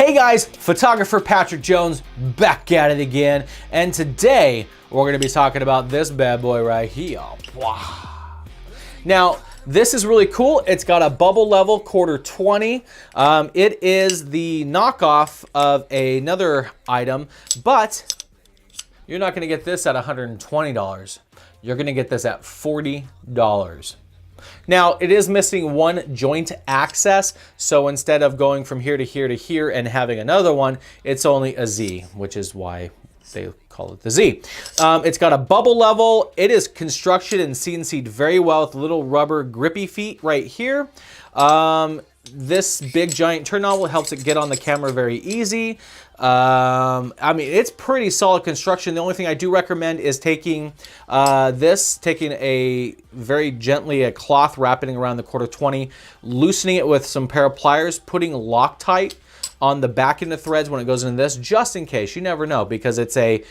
Hey guys, photographer Patrick Jones back at it again, and today we're going to be talking about this bad boy right here. Wow. Now, this is really cool. It's got a bubble level quarter 20. It is the knockoff of another item, but you're not going to get this at $120. You're going to get this at $40. Now, it is missing one joint access, so instead of going from here to here to here and having another one, it's only a Z, which is why they call it the Z. It's got a bubble level. It is construction and CNC'd very well with little rubber grippy feet right here. This big giant turn knob helps it get on the camera very easy. I mean, it's pretty solid construction. The only thing I do recommend is taking a very gently a cloth, wrapping it around the quarter 20, loosening it with some pair of pliers, putting Loctite on the back end of threads when it goes into this, just in case. You never know, because it's a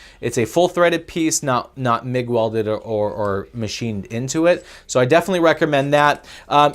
full threaded piece, not MIG welded or machined into it. So I definitely recommend that.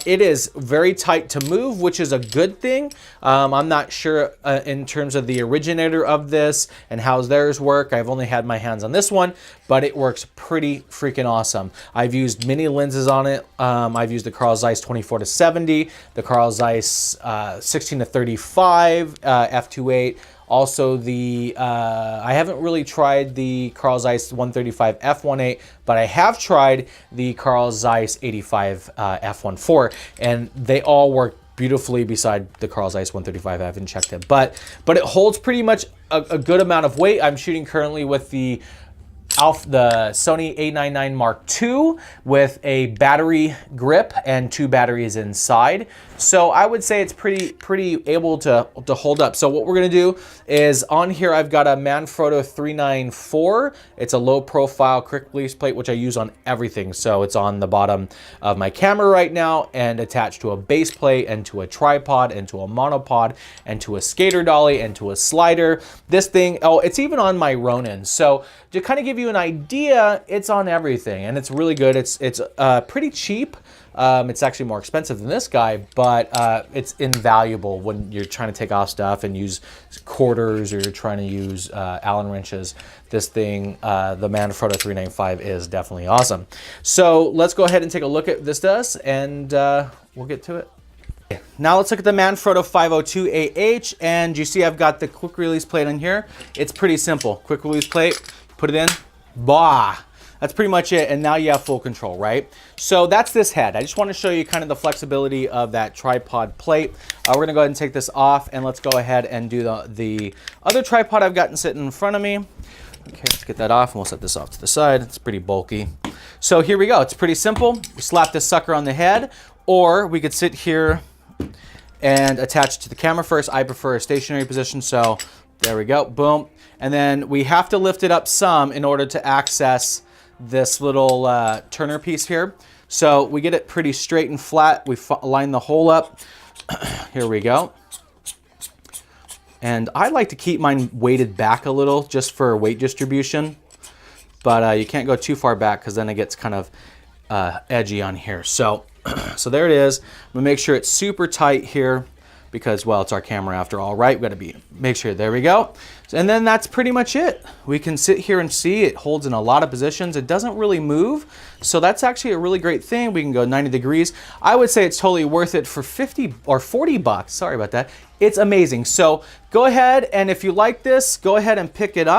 It is very tight to move, which is a good thing. I'm not sure in terms of the originator of this and how theirs work. I've only had my hands on this one, but it works pretty freaking awesome. I've used many lenses on it. I've used the Carl Zeiss 24-70, the Carl Zeiss 16-35, f2.8. Also the, I haven't really tried the Carl Zeiss 135 f1.8, but I have tried the Carl Zeiss 85 f1.4, and they all work beautifully beside the Carl Zeiss 135. I haven't checked it, but it holds pretty much a good amount of weight. I'm shooting currently with the Sony A99 Mark II with a battery grip and 2 batteries inside. So I would say it's pretty able to hold up. So what we're gonna do is, on here I've got a Manfrotto 394. It's a low profile quick release plate, which I use on everything. So it's on the bottom of my camera right now and attached to a base plate and to a tripod and to a monopod and to a skater dolly and to a slider. This thing, oh, it's even on my Ronin. So to kind of give you an idea, it's on everything, and it's really good. It's pretty cheap. It's actually more expensive than this guy, but it's invaluable when you're trying to take off stuff and use quarters, or you're trying to use Allen wrenches. This thing, the Manfrotto 395, is definitely awesome. So let's go ahead and take a look at this does, and we'll get to it. Now let's look at the Manfrotto 502AH, and you see I've got the quick release plate on here. It's pretty simple. Quick release plate, put it in, bah! That's pretty much it, and now you have full control, right? So that's this head. I just want to show you kind of the flexibility of that tripod plate. We're gonna go ahead and take this off, and let's go ahead and do the other tripod I've gotten sitting in front of me. Okay, let's get that off, and we'll set this off to the side. It's pretty bulky. So here we go. It's pretty simple. We slap this sucker on the head, or we could sit here and attach it to the camera first. I prefer a stationary position, so there we go, boom. And then we have to lift it up some in order to access this little turner piece here. So we get it pretty straight and flat. We line the hole up. Here we go. And I like to keep mine weighted back a little just for weight distribution, but you can't go too far back because then it gets kind of edgy on here. So there it is. I'm gonna make sure it's super tight here, because, well, it's our camera after all, right? We gotta make sure, there we go. And then that's pretty much it. We can sit here and see it holds in a lot of positions. It doesn't really move, so that's actually a really great thing. We can go 90 degrees. I would say it's totally worth it for 50 or 40 bucks. Sorry about that. It's amazing. So go ahead, and if you like this, go ahead and pick it up.